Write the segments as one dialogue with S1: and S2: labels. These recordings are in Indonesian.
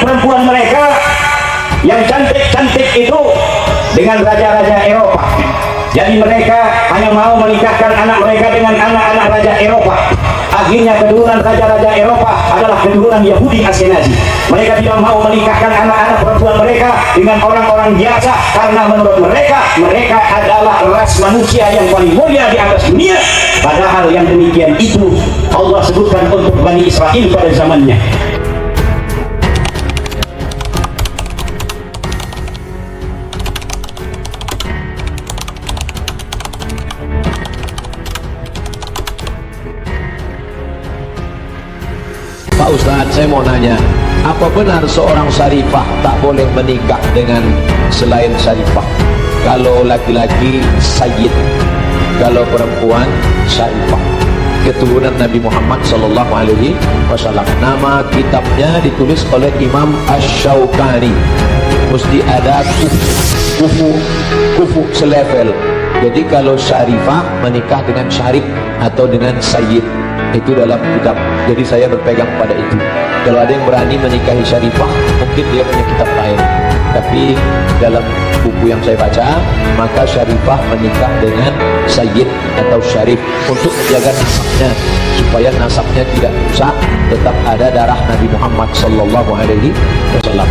S1: perempuan mereka yang cantik-cantik itu dengan raja-raja Eropa. Jadi mereka hanya mau menikahkan anak mereka dengan anak-anak raja Eropa. Akhirnya keturunan raja-raja Eropa adalah keturunan Yahudi Askenazi. Mereka tidak mau menikahkan anak-anak perempuan mereka dengan orang-orang biasa, karena menurut mereka, mereka adalah ras manusia yang paling mulia di atas dunia. Padahal yang demikian itu Allah sebutkan untuk Bani Israel pada zamannya.
S2: Pak Ustadz, saya mau nanya, apa benar seorang syarifah tak boleh menikah dengan selain syarifah? Kalau laki-laki sayyid, kalau perempuan syarifah, keturunan Nabi Muhammad SAW. Nama kitabnya ditulis oleh Imam Ash-Shawqani. Mesti ada kufu selevel. Jadi kalau syarifah menikah dengan syarif atau dengan sayyid, itu dalam kitab. Jadi saya berpegang pada itu. Kalau ada yang berani menikahi syarifah, mungkin dia punya kitab lain. Tapi dalam buku yang saya baca, maka syarifah menikah dengan sayyid atau syarif untuk menjaga nasabnya, supaya nasabnya tidak rusak, tetap ada darah Nabi Muhammad SAW.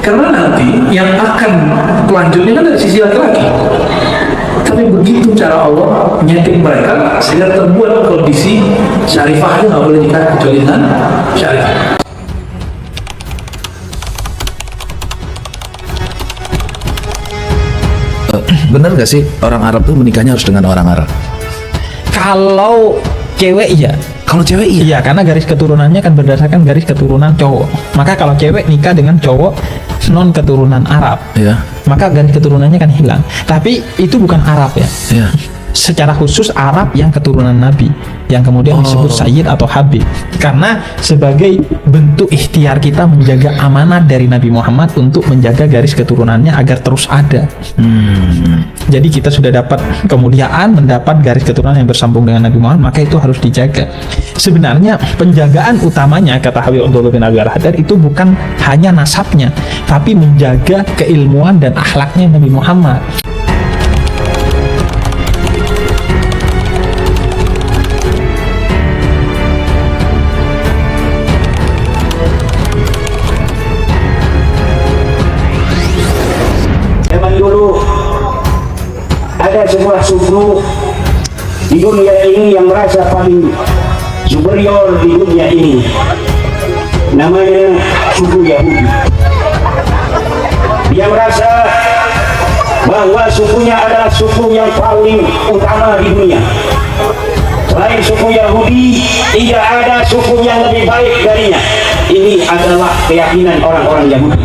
S3: Karena nanti yang akan kelanjutnya kan dari sisi laki-laki. Tapi begitu cara Allah nyeting mereka sehingga terbuat kondisi syarifah aja nggak boleh nikah kecuali dengan syarifah.
S4: Bener gak sih orang Arab tuh menikahnya harus dengan orang Arab?
S5: Kalau cewek iya.
S4: Kalau cewek iya.
S5: Iya, karena garis keturunannya kan berdasarkan garis keturunan cowok. Maka kalau cewek nikah dengan cowok non keturunan Arab,
S4: Iya.
S5: maka garis keturunannya kan hilang. Tapi itu bukan Arab ya.
S4: Iya.
S5: Secara khusus Arab yang keturunan Nabi, yang kemudian disebut Sayyid atau Habib, karena sebagai bentuk ikhtiar kita menjaga amanat dari Nabi Muhammad untuk menjaga garis keturunannya agar terus ada. Jadi kita sudah dapat kemuliaan mendapat garis keturunan yang bersambung dengan Nabi Muhammad, maka itu harus dijaga. Sebenarnya penjagaan utamanya, kata Habib Abdullah bin Abi Al-Haddad, itu bukan hanya nasabnya, tapi menjaga keilmuan dan akhlaknya Nabi Muhammad.
S1: Dulu ada sebuah suku di dunia ini yang merasa paling superior di dunia ini, namanya suku Yahudi. Dia merasa bahwa sukunya adalah suku yang paling utama di dunia. Selain suku Yahudi, tidak ada suku yang lebih baik darinya. Ini adalah keyakinan orang-orang Yahudi.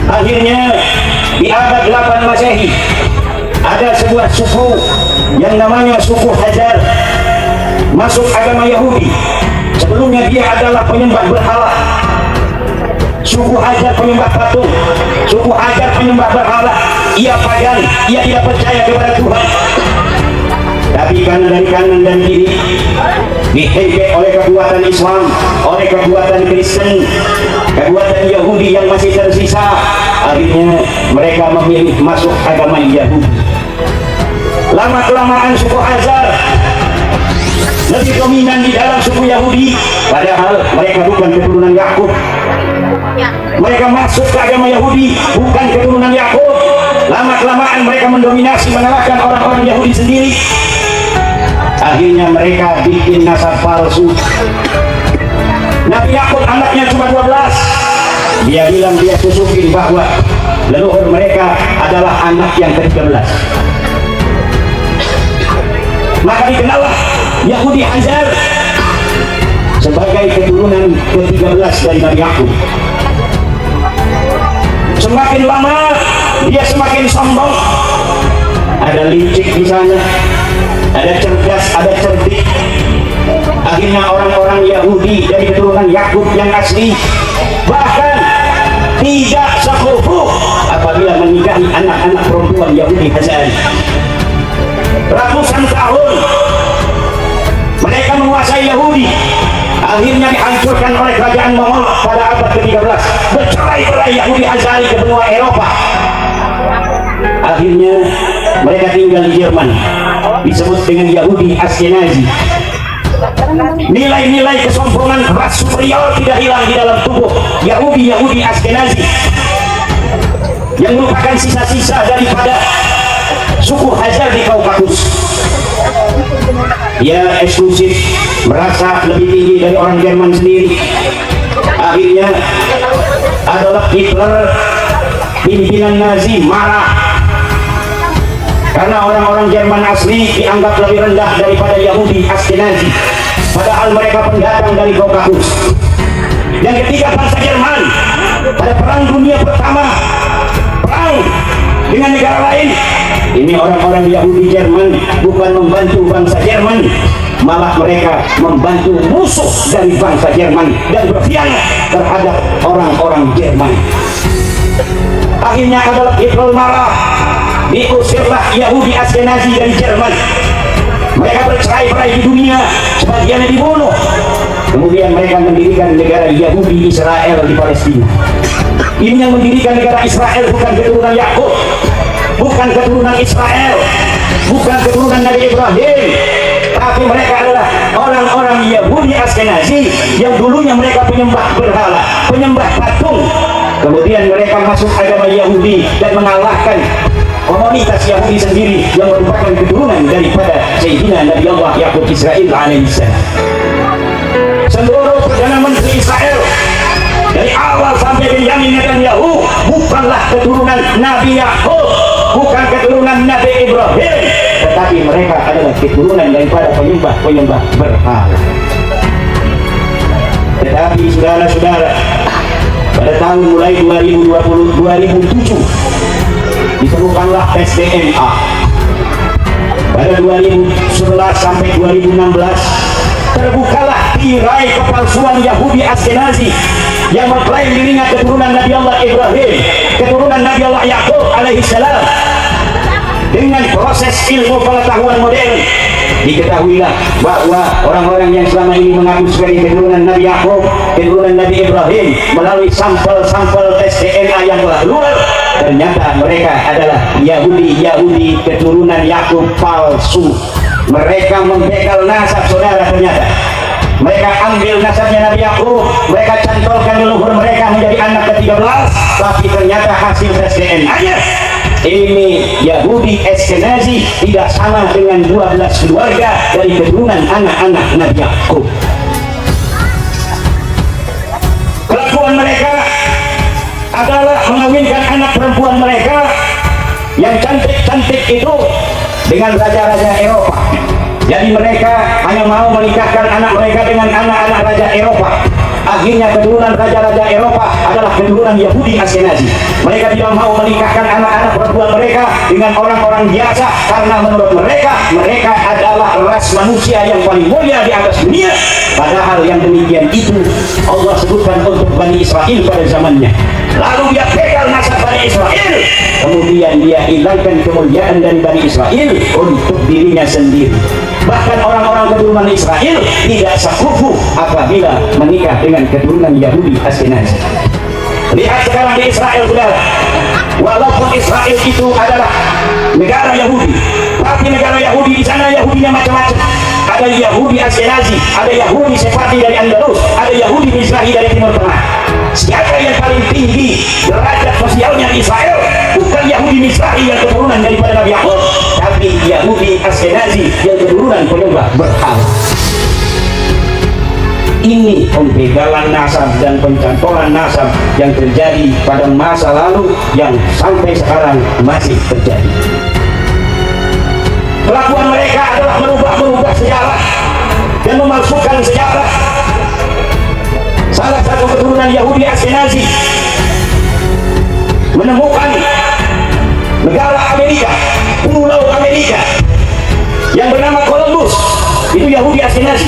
S1: Akhirnya di abad 8 Masehi ada sebuah suku yang namanya suku Hajar masuk agama Yahudi. Sebelumnya dia adalah penyembah berhala. Suku Hajar penyembah patung, suku Hajar penyembah berhala. Ia pagan, ia tidak percaya kepada Tuhan. Tapi karena dari kanan dan kiri dihempit oleh kekuatan Islam, oleh kekuatan Kristen, kekuatan Yahudi yang masih tersisa, akhirnya mereka memilih masuk agama Yahudi. Lama-kelamaan suku Hazar lebih dominan di dalam suku Yahudi, padahal mereka bukan keturunan Yakub. Mereka masuk ke agama Yahudi bukan keturunan Yakub. Lama-kelamaan mereka mendominasi, mengalahkan orang-orang Yahudi sendiri. Akhirnya mereka bikin nasab palsu. Nabi Yakub anaknya cuma 12. Dia bilang, dia susukin bahwa leluhur mereka adalah anak yang ke-13. Maka dikenallah Yahudi Hazar sebagai keturunan ke-13 dari Nabi Yakub. Semakin lama dia semakin sombong. Ada licik di sana, ada cerdas, ada cerdik. Akhirnya orang-orang Yahudi dari keturunan Yakub yang asli bahkan tidak sekufu apabila menikahi anak-anak perempuan Yahudi Hazar. Ratusan tahun mereka menguasai Yahudi. Akhirnya dihancurkan oleh kerajaan Mongol pada abad ke-13. Bercerai-berai Yahudi Hazari ke benua Eropa. Akhirnya mereka tinggal di Jerman, disebut dengan Yahudi Askenazi. Nilai-nilai kesombongan ras superior tidak hilang di dalam tubuh Yahudi Askenazi, yang merupakan sisa-sisa daripada suku Hazar di Kaukasus. Dia eksklusif, merasa lebih tinggi dari orang Jerman sendiri. Akhirnya Adolf Hitler, pimpinan Nazi, marah karena orang-orang Jerman asli dianggap lebih rendah daripada Yahudi Askenazi, padahal mereka pendatang dari Kaukasus. Dan ketika bangsa Jerman pada Perang Dunia Pertama perang dengan negara lain, ini orang-orang Yahudi Jerman bukan membantu bangsa Jerman, malah mereka membantu musuh dari bangsa Jerman dan berkhianat terhadap orang-orang Jerman. Akhirnya Adolf Hitler marah, diusirlah Yahudi Askenazi dari Jerman. Mereka bercerai-berai di dunia, sebagiannya dibunuh. Kemudian mereka mendirikan negara Yahudi Israel di Palestina. Ini yang mendirikan negara Israel bukan keturunan Yakub, bukan keturunan Israel, bukan keturunan Nabi Ibrahim, tapi mereka adalah orang-orang Yahudi Askenazi yang dulunya mereka penyembah berhala, penyembah patung. Kemudian mereka masuk agama Yahudi dan mengalahkan komunitas Yahudi sendiri yang merupakan keturunan daripada Sayyidina Nabi Allah Yakub Israel alaihissalam. Seluruh Perdana Menteri Israel dari awal sampai Benyamin Netanyahu bukanlah keturunan Nabi Yakub, bukan keturunan Nabi Ibrahim, tetapi mereka adalah keturunan daripada penyembah berhala. Tetapi saudara-saudara, pada tahun mulai 2007 ditemukanlah tes DNA. Pada 2011 sampai 2016 terbukalah tirai kepalsuan Yahudi Askenazi yang mengklaim dirinya keturunan Nabi Allah Ibrahim, keturunan Nabi Allah Yakub alaihissalam. Dengan proses ilmu pengetahuan modern diketahuilah bahwa orang-orang yang selama ini mengaku sebagai keturunan Nabi Yakub, keturunan Nabi Ibrahim, melalui sampel-sampel tes DNA yang telah keluar, ternyata mereka adalah Yahudi keturunan Yakub palsu. Mereka membegal nasab saudara. Ternyata mereka ambil nasabnya Nabi Yakub, mereka cantolkan leluhur mereka menjadi anak ke-13, tapi ternyata hasil tes DNA-nya ini Yahudi Askenazi tidak sama dengan 12 keluarga dari keturunan anak-anak Nabi Yakub. Kelakuan mereka adalah mengawinkan anak perempuan mereka yang cantik-cantik itu dengan raja-raja Eropa. Jadi mereka hanya mau menikahkan anak mereka dengan anak-anak raja Eropa. Akhirnya keturunan raja-raja Eropa adalah keturunan Yahudi Askenazi. Mereka tidak mau menikahkan anak-anak perempuan mereka dengan orang-orang biasa, karena menurut mereka adalah ras manusia yang paling mulia di atas dunia. Padahal yang demikian itu Allah sebutkan untuk Bani Israel pada zamannya. Lalu dia pegal nasab Bani Israel, kemudian dia hilangkan kemuliaan dari Bani Israel untuk dirinya sendiri. Bahkan orang-orang keturunan Israel tidak sekufu apabila menikah dengan keturunan Yahudi Askenazi. Lihat sekarang di Israel, saudara. Walaupun Israel itu adalah negara Yahudi, tapi negara Yahudi di sana Yahudinya macam-macam. Ada Yahudi Askenazi, ada Yahudi Sephardi dari Andalus, ada Yahudi Mizrahi dari Timur Tengah. Siapa yang paling tinggi derajat sosialnya di Israel? Bukan Yahudi Mizrahi yang keturunan daripada Nabi Yakub, tapi Yahudi Askenazi yang keturunan penyembah berhala. Ini pembegalan nasab dan pencantolan nasab yang terjadi pada masa lalu yang sampai sekarang masih terjadi. Kelakuan mereka adalah merubah merubah sejarah dan memalsukan sejarah. Salah satu keturunan Yahudi Askenazi menemukan negara Amerika, pulau Amerika yang bernama Columbus. Itu Yahudi Askenazi.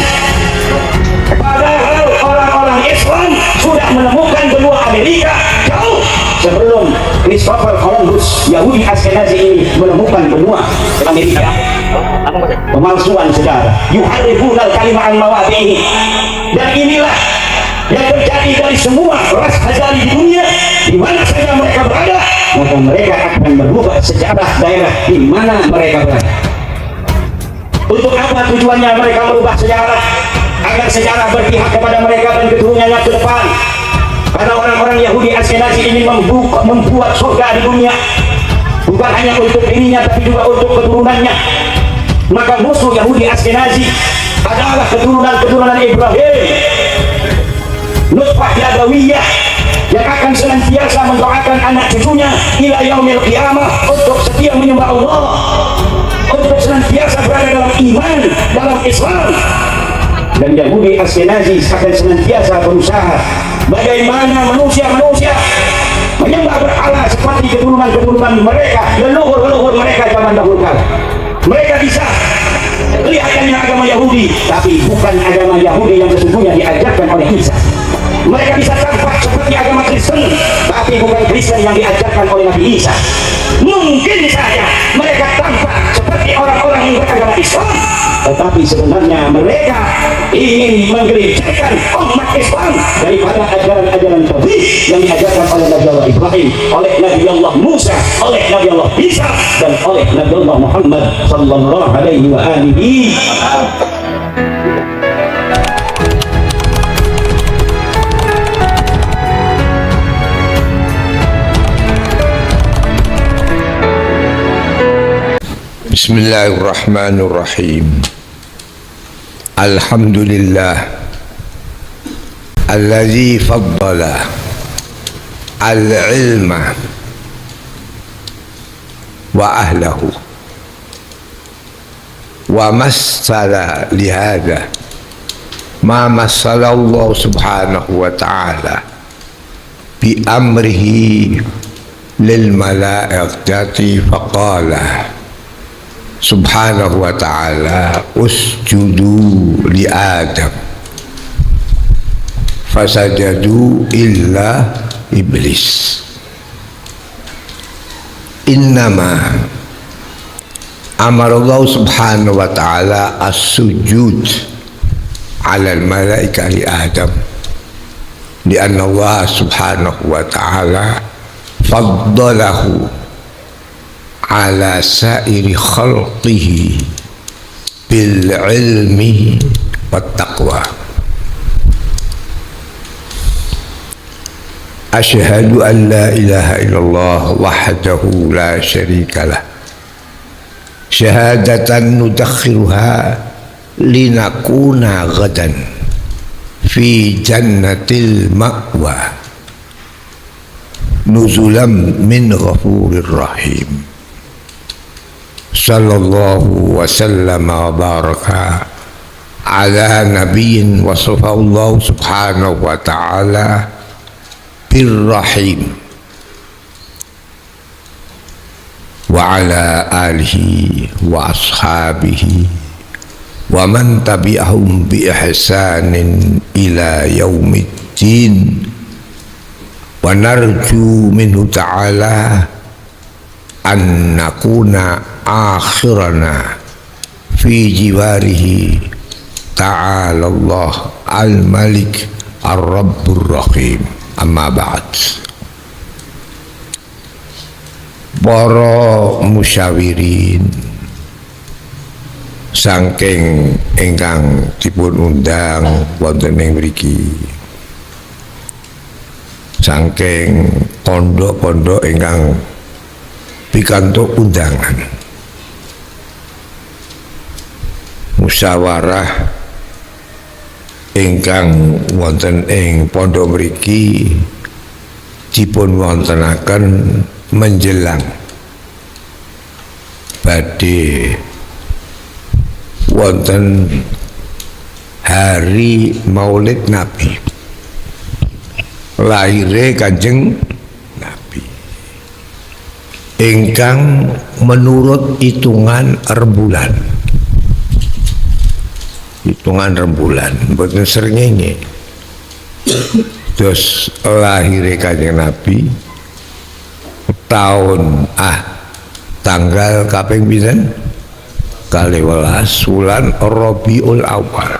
S1: Padahal orang-orang Islam sudah menemukan benua Amerika jauh sebelum Christopher Columbus, Yahudi Askenazi ini menemukan benua Amerika. Pemalsuan sejarah. Yuharrifuna al-kalima an mawadhihi. Dan inilah yang terjadi dari semua ras Hazari di dunia, di mana saja mereka berada, maka mereka akan berubah sejarah daerah di mana mereka berada. Untuk apa tujuannya mereka merubah sejarah? Agar sejarah berpihak kepada mereka dan keturunannya ke depan. Karena orang-orang Yahudi Askenazi ini membuat surga di dunia, bukan hanya untuk dirinya tapi juga untuk keturunannya. Maka musuh Yahudi Askenazi adalah keturunan Ibrahim, nutfah Yadawiyah, yang akan senantiasa mendoakan anak cucunya ila yaumil qiyamah untuk setia menyembah Allah, untuk senantiasa berada dalam iman, dalam Islam. Dan Yahudi Askenazi akan senantiasa berusaha bagaimana manusia menyembah berhala seperti keturunan mereka, leluhur mereka zaman dahulu kala. Mereka bisa kelihatannya agama Yahudi, tapi bukan agama Yahudi yang sesungguhnya diajarkan oleh Isa. Mereka bisa tampak seperti agama Kristen, tapi bukan Kristen yang diajarkan oleh Nabi Isa. Mungkin saja mereka tampak seperti orang-orang yang beragama Islam, tetapi sebenarnya mereka ingin menggelincirkan umat Islam daripada ajaran-ajaran tauhid yang diajarkan oleh Nabi Allah Ibrahim, oleh Nabi Allah Musa, oleh Nabi Allah Isa, dan oleh Nabi Allah Muhammad sallallahu alaihi wa alihi.
S6: Bismillahirrahmanirrahim. Alhamdulillah alladzi faddala al-ilma wa ahlahu wa massala lihada ma massala Allah subhanahu wa ta'ala bi amrihi lil malaikati faqala subhanahu wa ta'ala usjudu li Adam fasajadu illa iblis. Innama amara Allah subhanahu wa ta'ala as-sujud ala al-malaika li Adam lianna Allah subhanahu wa ta'ala faddalahu ala sairi khalqihi bil ilmi wat taqwa. Asyhadu an la ilaha illallah wahdahu la syarika lah, syahadatan nudakhiruha linakuna ghadan fi jannatil ma'wa nuzulam min ghafurir rahim. Sallallahu wa sallama wa baraka ala nabiyyin wasafahu Allah subhanahu wa ta'ala birrahim wa ala alihi wa ashabihi wa man tabi'ahum bi ihsanin ila yaumiddin wa narju minhu ta'ala an nakuna akhirana fi jiwarihi ta'ala Allah al-malik ar-rabbur rahim. Amma ba'd. Para musyawirin saking ingkang dipun undang wonten ing mriki, saking pondok-pondok ingkang pikantuk undangan, musyawarah ingkang wonten ing pondok mriki dipun wontenaken menjelang badhe wonten hari Maulid Nabi, lahire Kanjeng Nabi, ingkang menurut hitungan rembulan, mboten srengenge. Terus lahire Kanjeng Nabi tahun tanggal kaping pinten? 12 wulan Rabiul Awal.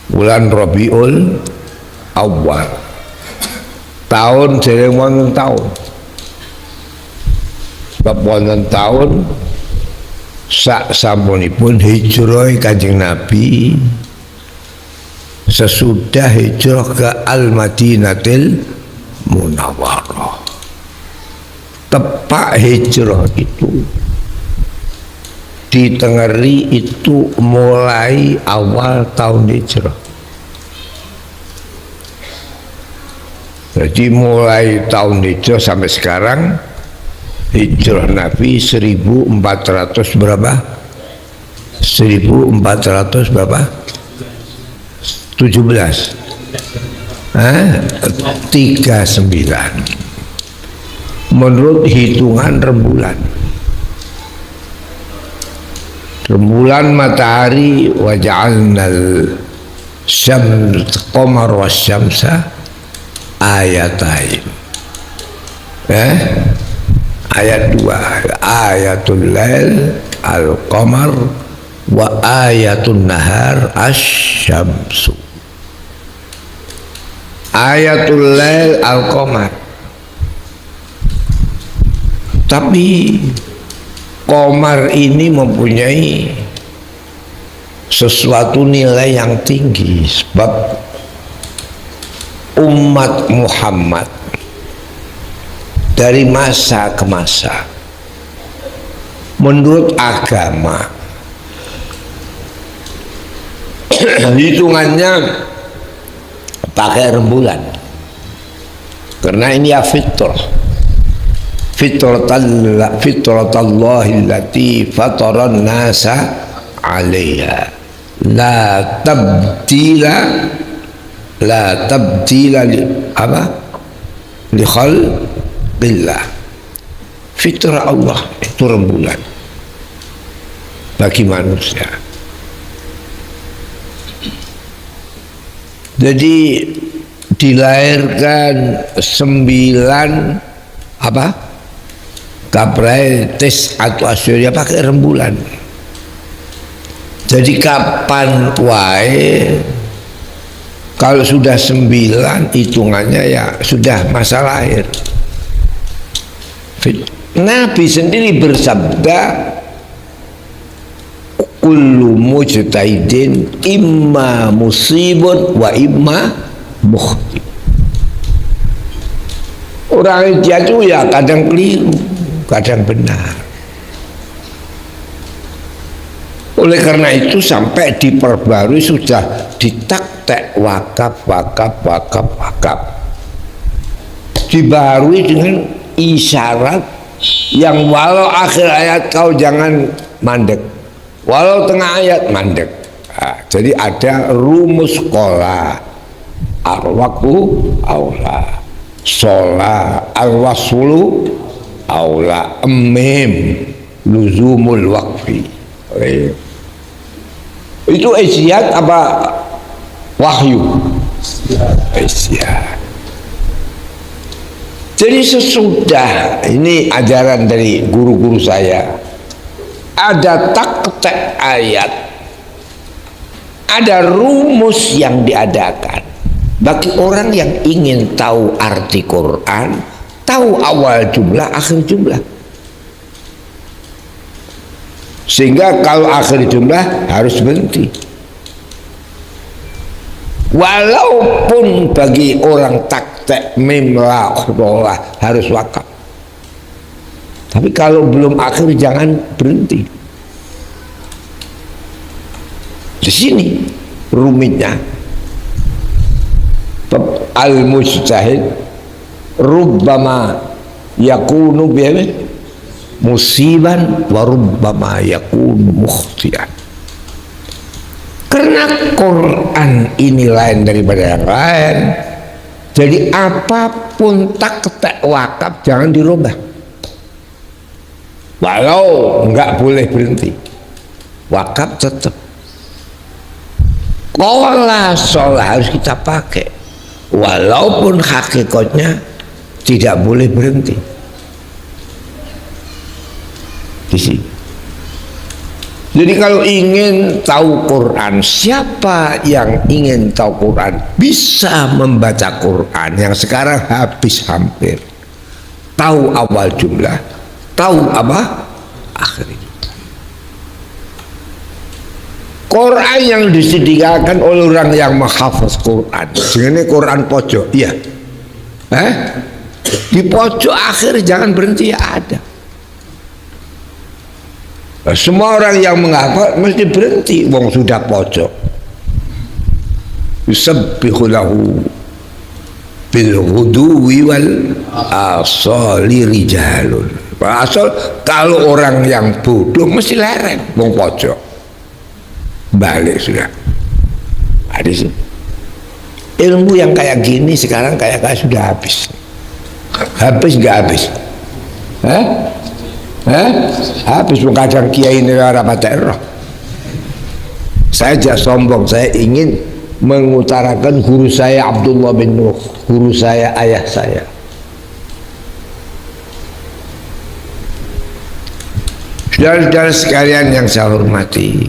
S6: Bulan Rabiul Awal. Tahun dereng wonten taun. Sebab wonten taun sak sampunipun hijrah Kanjeng Nabi, sesudah hijrah ke Al-Madinatil Munawwarah. Tepak hijrah itu ditengeri itu mulai awal tahun hijrah. Jadi mulai tahun hijrah sampai sekarang hijrah Nabi 1400 berapa? 1400 berapa? 17 39 menurut hitungan rembulan matahari. Wa ja'alnal qamar wasyamsa ayatain. Ayat 2, ayatul lail al-qamar wa ayatun nahar asyamsu. Ayatul lail al-qamar, tapi qamar ini mempunyai sesuatu nilai yang tinggi, sebab umat Muhammad dari masa ke masa menurut agama hitungannya pakai rembulan, karena ini ya fitratallahi allati fataran nasa 'alaiha la tabdila li khalqillah. Fitrah Allah itu rembulan bagi manusia. Jadi dilahirkan 9 Kapraitis atau Asyria pakai rembulan. Jadi kapan wae kalau sudah 9 hitungannya ya sudah masa lahir. Nabi sendiri bersabda, kullu mujtahidin imma musibun wa imma mukhti. Orang jatuh ya kadang keliru, kadang benar. Oleh karena itu sampai diperbarui sudah ditaktek wakaf. Dibarui dengan isyarat yang walau akhir ayat kau jangan mandek, walau tengah ayat mandek. Jadi ada rumus qola, arwaqu aula, sholat al-wasulu aula, emim luzumul waqfi. Itu ijtihad apa wahyu? Ijtihad. Jadi sesudah ini ajaran dari guru-guru saya, ada taktek ayat, ada rumus yang diadakan bagi orang yang ingin tahu arti Quran, tahu awal jumlah, akhir jumlah. Sehingga kalau akhir jumlah harus berhenti. Walaupun bagi orang taktek mimla harus wakaf, tapi kalau belum akhir jangan berhenti. Di sini rumitnya. Al-mujtahid rubbama yakunu musiban wa rubbama yakun mukhtian. Karena Quran ini lain daripada yang lain, jadi apapun tak wakaf jangan dirubah, walau nggak boleh berhenti, wakaf tetap. Qala sholat harus kita pakai, walaupun hakikatnya tidak boleh berhenti di sini. Jadi kalau ingin tahu Quran, siapa yang ingin tahu Quran bisa membaca Quran yang sekarang habis hampir, tahu awal jumlah, tahu apa akhir jumlah. Quran yang disediakan oleh orang yang menghafaz Quran, ini Quran pojok, iya, di pojok akhir jangan berhenti, ya ada. Semua orang yang menghafal mesti berhenti, wong sudah pojok. Yusabbihu lahu bil ghuduwi wal asali rijalun. Asal kalau orang yang bodoh mesti leren, wong pojok. Balik sudah. Ada sih. Ilmu yang kayak gini sekarang kayak sudah habis. Habis nggak habis? Habis kadang kiai ini rapat roh. Saya tidak sombong, saya ingin mengutarakan guru saya Abdullah bin Nuh, guru saya, ayah saya. Saudara-saudara sekalian yang saya hormati,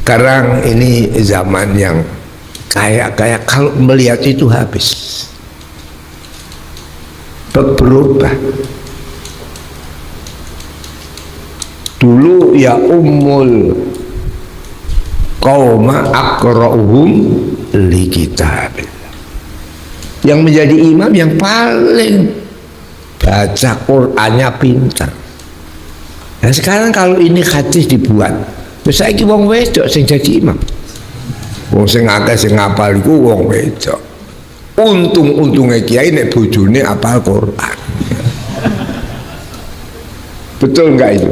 S6: sekarang ini zaman yang kayak kalau melihat itu habis, berubah. Dulu ya ummul qauma aqra'uhum li kitabillah. Yang menjadi imam yang paling baca Qur'annya pintar. Nah sekarang kalau ini hadis dibuat, terus saiki wong wedok sing jadi imam. Wong sing akeh sing ngapal iku wong wedok. Untung-untunge kiai nek bojone apal Qur'an. Betul enggak itu?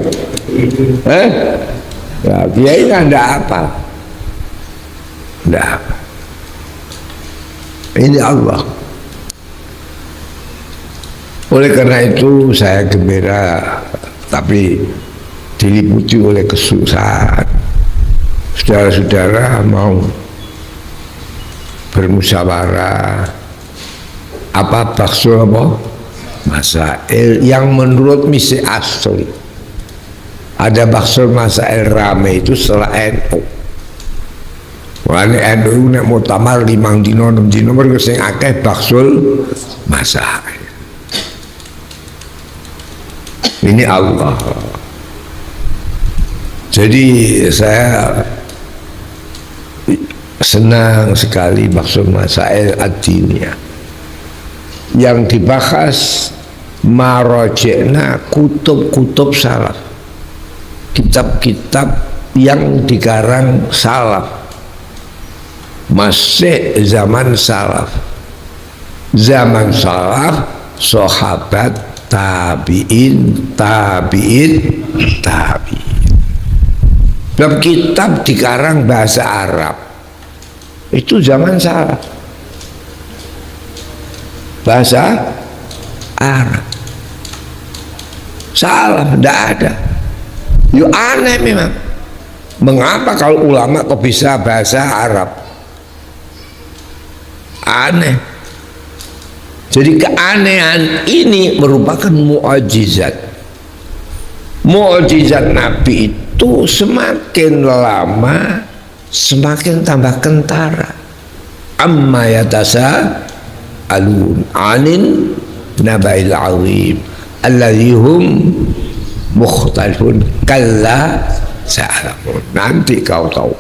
S6: Ya, kiai kan enggak apa. Enggak apa. Ini Allah. Oleh karena itu saya gembira, tapi diliputi oleh kesusahan. Saudara-saudara mau bermusyawarah apa bakso apa? Masail yang menurut misi asli. Ada bakso masail rame itu setelah NU. Wani NU nek muktamar 5 dino 6 dino mergo sing akeh bakso masail. Ini Allah. Jadi saya senang sekali bakso masail ad-diniyah. Yang dibahas marojekna kutub-kutub salaf, kitab-kitab yang dikarang salaf, masih zaman salaf, sahabat, tabi'in. Dalam kitab dikarang bahasa Arab itu zaman salaf, bahasa Arab. Salah, tidak ada. Yo aneh memang. Mengapa kalau ulama kok bisa bahasa Arab? Aneh. Jadi keanehan ini merupakan mu'jizat. Mu'jizat Nabi itu semakin lama semakin tambah kentara. Amma yatasa alun anin nabail azim alladhi hum mukhtalifun kalla sa'alamun. Nanti kau tahu.